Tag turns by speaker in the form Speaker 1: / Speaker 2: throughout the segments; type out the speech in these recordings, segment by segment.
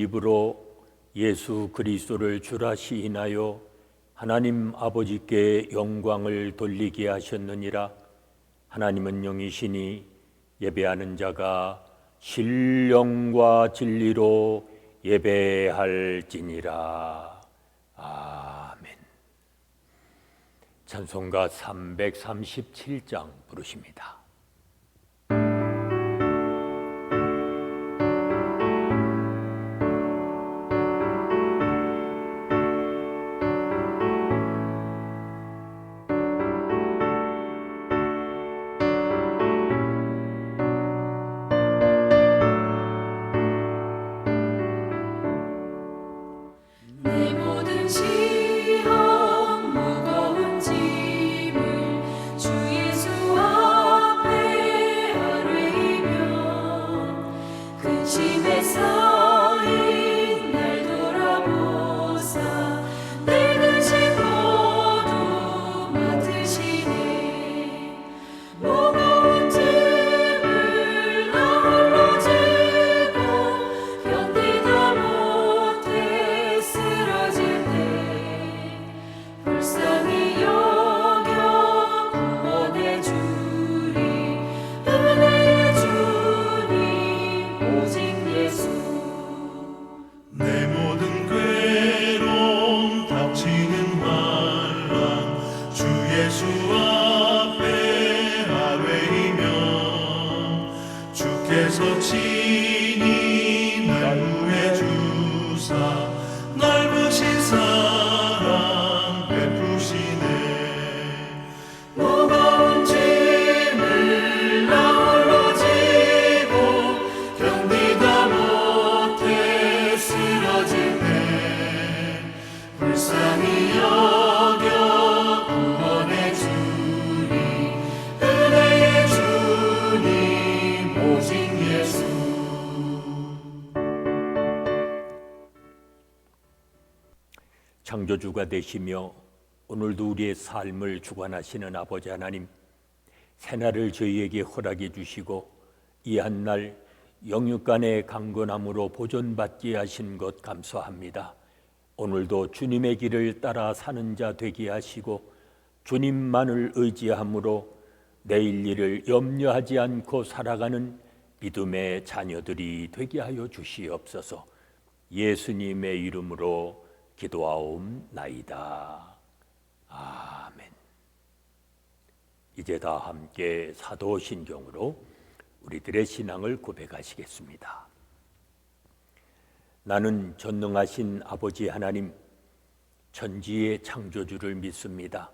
Speaker 1: 입으로 예수 그리스도를 주라 시인하여 하나님 아버지께 영광을 돌리게 하셨느니라. 하나님은 영이시니 예배하는 자가 신령과 진리로 예배할지니라. 아멘. 찬송가 337장 부르십니다.
Speaker 2: 주께서 친히 날 구해 주사 넓으신 사랑 베푸시네. 무거운 짐을 나 홀로 지고 견디다 못해 쓰러질 때 불쌍히 여겨 구원해 주니 은혜의 주님 오직 예수.
Speaker 1: 창조주가 되시며 오늘도 우리의 삶을 주관하시는 아버지 하나님, 새날을 저희에게 허락해 주시고 이 한날 영육간의 강건함으로 보존받게 하신 것 감사합니다. 오늘도 주님의 길을 따라 사는 자 되게 하시고 주님만을 의지함으로 내일 일을 염려하지 않고 살아가는 믿음의 자녀들이 되게 하여 주시옵소서. 예수님의 이름으로 기도하옵나이다. 아멘. 이제 다 함께 사도신경으로 우리들의 신앙을 고백하시겠습니다. 나는 전능하신 아버지 하나님, 천지의 창조주를 믿습니다.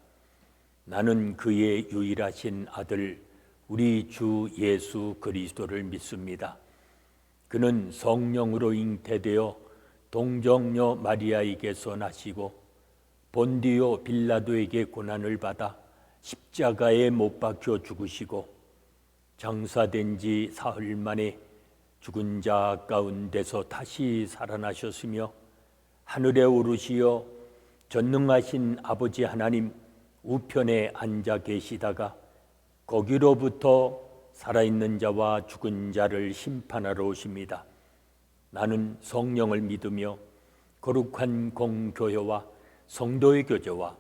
Speaker 1: 나는 그의 유일하신 아들 우리 주 예수 그리스도를 믿습니다. 그는 성령으로 잉태되어 동정녀 마리아에게서 나시고 본디오 빌라도에게 고난을 받아 십자가에 못 박혀 죽으시고 장사된 지 사흘 만에 죽은 자 가운데서 다시 살아나셨으며 하늘에 오르시어 전능하신 아버지 하나님 우편에 앉아 계시다가 거기로부터 살아있는 자와 죽은 자를 심판하러 오십니다. 나는 성령을 믿으며 거룩한 공교회와 성도의 교제와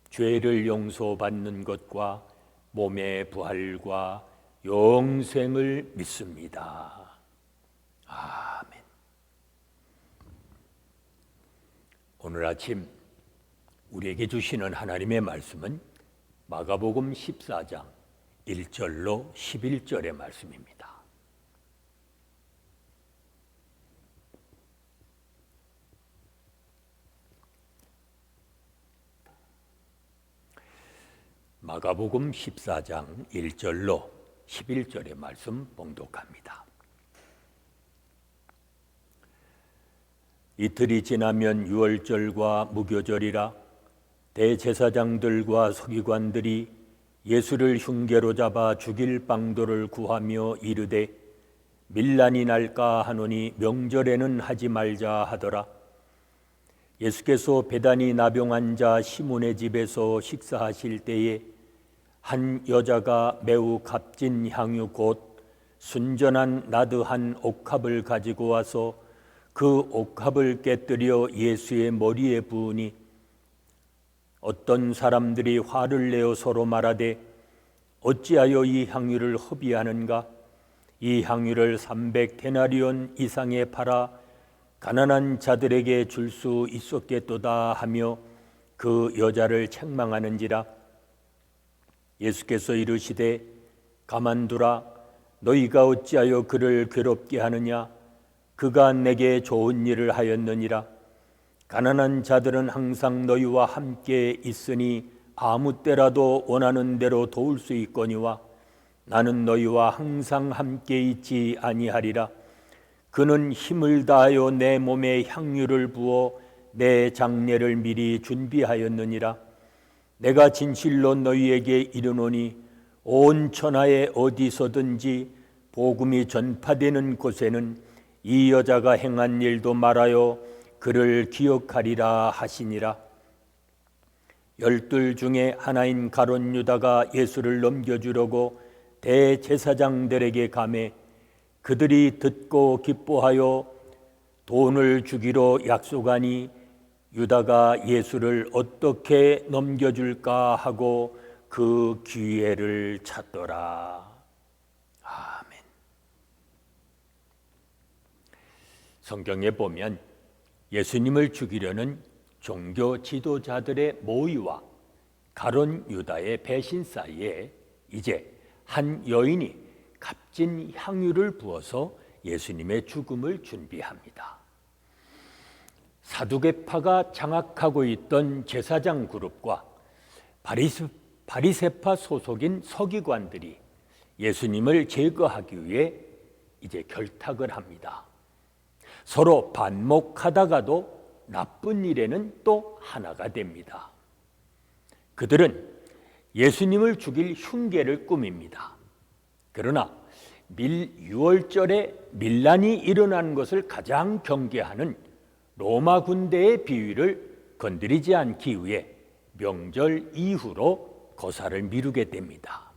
Speaker 1: 죄를 용서받는 것과 몸의 부활과 영생을 믿습니다. 아멘. 오늘 아침 우리에게 주시는 하나님의 말씀은 마가복음 14장 1절로 11절의 말씀입니다. 마가복음 14장 1절로 11절의 말씀 봉독합니다. 이틀이 지나면 유월절과 무교절이라 대제사장들과 서기관들이 예수를 흉계로 잡아 죽일 방도를 구하며 이르되 밀란이 날까 하노니 명절에는 하지 말자 하더라. 예수께서 베다니 나병 자 시몬의 집에서 식사하실 때에 한 여자가 매우 값진 향유 곧 순전한 나드 한 옥합을 가지고 와서 그 옥합을 깨뜨려 예수의 머리에 부으니 어떤 사람들이 화를 내어 서로 말하되 어찌하여 이 향유를 허비하는가? 이 향유를 300데나리온 이상에 팔아 가난한 자들에게 줄 수 있었겠도다 하며 그 여자를 책망하는지라. 예수께서 이르시되 가만두라. 너희가 어찌하여 그를 괴롭게 하느냐? 그가 내게 좋은 일을 하였느니라. 가난한 자들은 항상 너희와 함께 있으니 아무 때라도 원하는 대로 도울 수 있거니와 나는 너희와 항상 함께 있지 아니하리라. 그는 힘을 다하여 내 몸에 향유를 부어 내 장례를 미리 준비하였느니라. 내가 진실로 너희에게 이르노니 온 천하에 어디서든지 복음이 전파되는 곳에는 이 여자가 행한 일도 말하여 그를 기억하리라 하시니라. 12 중에 하나인 가룟 유다가 예수를 넘겨주려고 대제사장들에게 가매 그들이 듣고 기뻐하여 돈을 주기로 약속하니 유다가 예수를 어떻게 넘겨줄까 하고 그 기회를 찾더라. 아멘. 성경에 보면 예수님을 죽이려는 종교 지도자들의 모의와 가룟 유다의 배신 사이에 이제 한 여인이 값진 향유를 부어서 예수님의 죽음을 준비합니다. 사두개파가 장악하고 있던 제사장 그룹과 바리새파 소속인 서기관들이 예수님을 제거하기 위해 이제 결탁을 합니다. 서로 반목하다가도 나쁜 일에는 또 하나가 됩니다. 그들은 예수님을 죽일 흉계를 꾸밉니다. 그러나 유월절에 밀란이 일어나는 것을 가장 경계하는 로마 군대의 비위를 건드리지 않기 위해 명절 이후로 거사를 미루게 됩니다.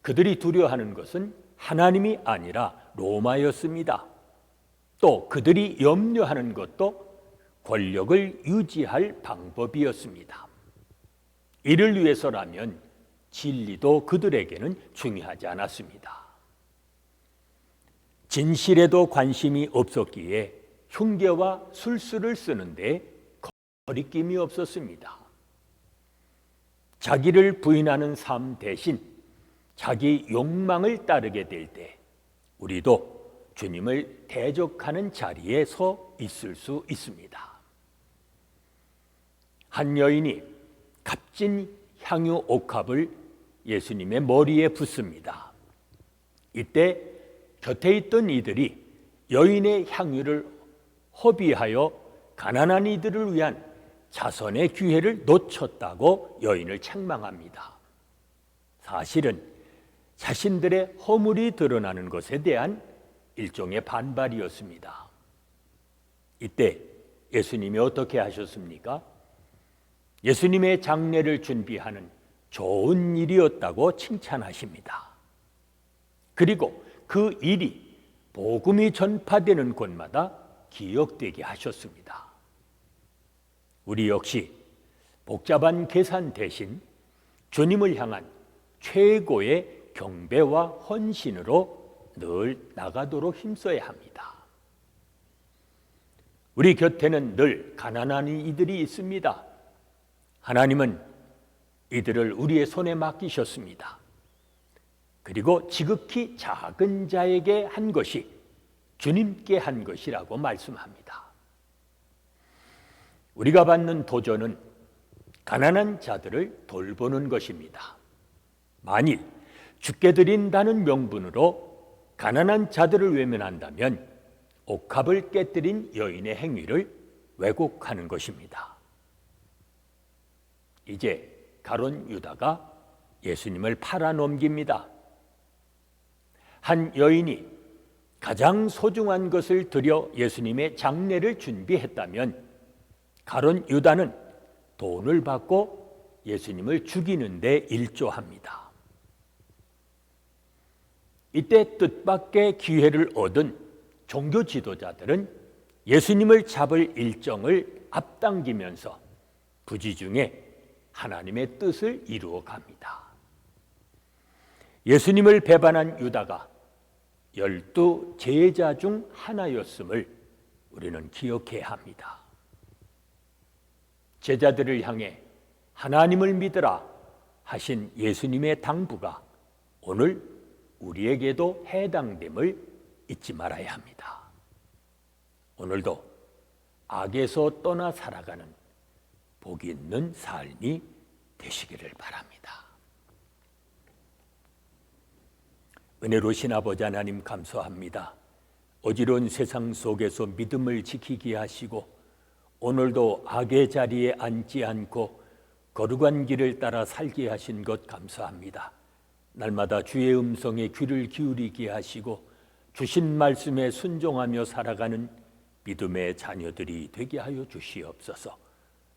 Speaker 1: 그들이 두려워하는 것은 하나님이 아니라 로마였습니다. 또 그들이 염려하는 것도 권력을 유지할 방법이었습니다. 이를 위해서라면 진리도 그들에게는 중요하지 않았습니다. 진실에도 관심이 없었기에 흉계와 술수를 쓰는데 거리낌이 없었습니다. 자기를 부인하는 삶 대신 자기 욕망을 따르게 될 때 우리도 주님을 대적하는 자리에 서 있을 수 있습니다. 한 여인이 값진 향유 옥합을 예수님의 머리에 붓습니다. 이때 곁에 있던 이들이 여인의 향유를 허비하여 가난한 이들을 위한 자선의 기회를 놓쳤다고 여인을 책망합니다. 사실은 자신들의 허물이 드러나는 것에 대한 일종의 반발이었습니다. 이때 예수님이 어떻게 하셨습니까? 예수님의 장례를 준비하는 좋은 일이었다고 칭찬하십니다. 그리고 그 일이 복음이 전파되는 곳마다 기억되게 하셨습니다. 우리 역시 복잡한 계산 대신 주님을 향한 최고의 경배와 헌신으로 늘 나가도록 힘써야 합니다. 우리 곁에는 늘 가난한 이들이 있습니다. 하나님은 이들을 우리의 손에 맡기셨습니다. 그리고 지극히 작은 자에게 한 것이 주님께 한 것이라고 말씀합니다. 우리가 받는 도전은 가난한 자들을 돌보는 것입니다. 만일 주께 드린다는 명분으로 가난한 자들을 외면한다면 옥합을 깨뜨린 여인의 행위를 왜곡하는 것입니다. 이제 가룟 유다가 예수님을 팔아넘깁니다. 한 여인이 가장 소중한 것을 들여 예수님의 장례를 준비했다면 가룟 유다는 돈을 받고 예수님을 죽이는 데 일조합니다. 이때 뜻밖의 기회를 얻은 종교 지도자들은 예수님을 잡을 일정을 앞당기면서 부지중에 하나님의 뜻을 이루어 갑니다. 예수님을 배반한 유다가 12 제자 중 하나였음을 우리는 기억해야 합니다. 제자들을 향해 하나님을 믿으라 하신 예수님의 당부가 오늘 우리에게도 해당됨을 잊지 말아야 합니다. 오늘도 악에서 떠나 살아가는 복 있는 삶이 되시기를 바랍니다. 은혜로우신 아버지 하나님 감사합니다. 어지러운 세상 속에서 믿음을 지키게 하시고 오늘도 악의 자리에 앉지 않고 거룩한 길을 따라 살게 하신 것 감사합니다. 날마다 주의 음성에 귀를 기울이게 하시고 주신 말씀에 순종하며 살아가는 믿음의 자녀들이 되게 하여 주시옵소서.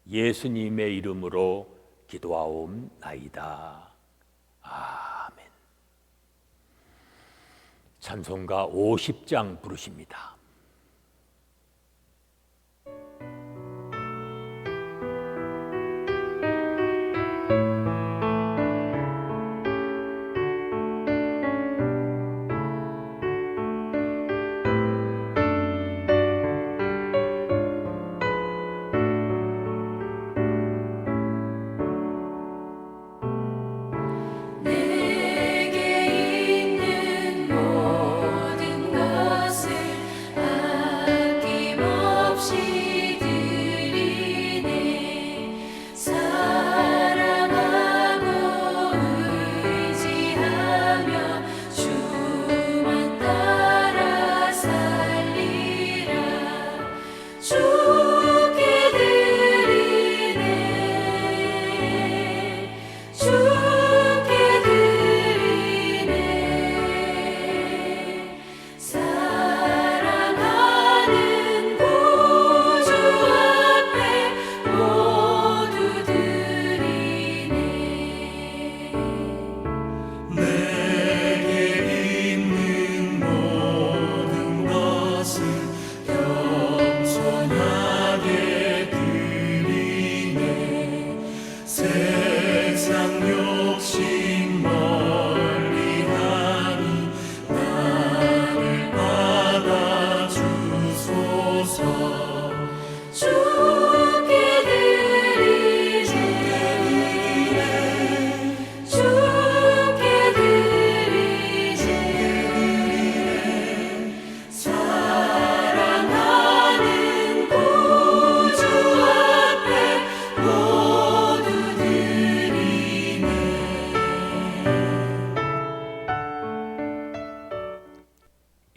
Speaker 1: 예수님의 이름으로 기도하옵나이다. 아멘. 찬송가 50장 부르십니다.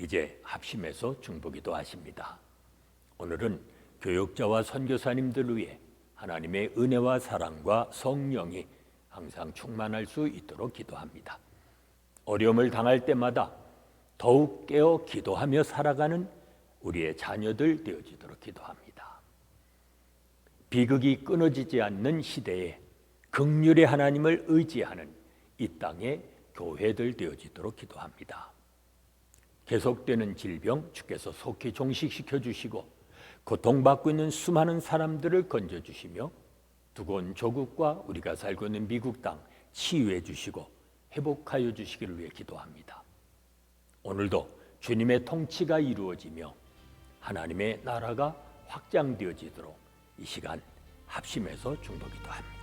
Speaker 1: 이제 합심해서 중보기도 하십니다. 오늘은 교육자와 선교사님들 위해 하나님의 은혜와 사랑과 성령이 항상 충만할 수 있도록 기도합니다. 어려움을 당할 때마다 더욱 깨어 기도하며 살아가는 우리의 자녀들 되어지도록 기도합니다. 비극이 끊어지지 않는 시대에 긍휼의 하나님을 의지하는 이 땅의 교회들 되어지도록 기도합니다. 계속되는 질병 주께서 속히 종식시켜 주시고 고통받고 있는 수많은 사람들을 건져주시며 두고온 조국과 우리가 살고 있는 미국 땅 치유해 주시고 회복하여 주시기를 위해 기도합니다. 오늘도 주님의 통치가 이루어지며 하나님의 나라가 확장되어지도록 이 시간 합심해서 중보기도합니다.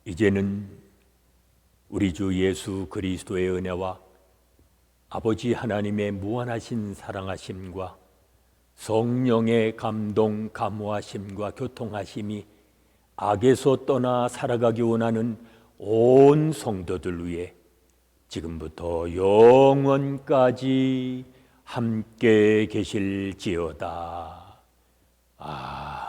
Speaker 1: 이제는 우리 주 예수 그리스도의 은혜와 아버지 하나님의 무한하신 사랑하심과 성령의 감동, 감화하심과 교통하심이 악에서 떠나 살아가기 원하는 온 성도들 위해 지금부터 영원까지 함께 계실지어다. 아멘.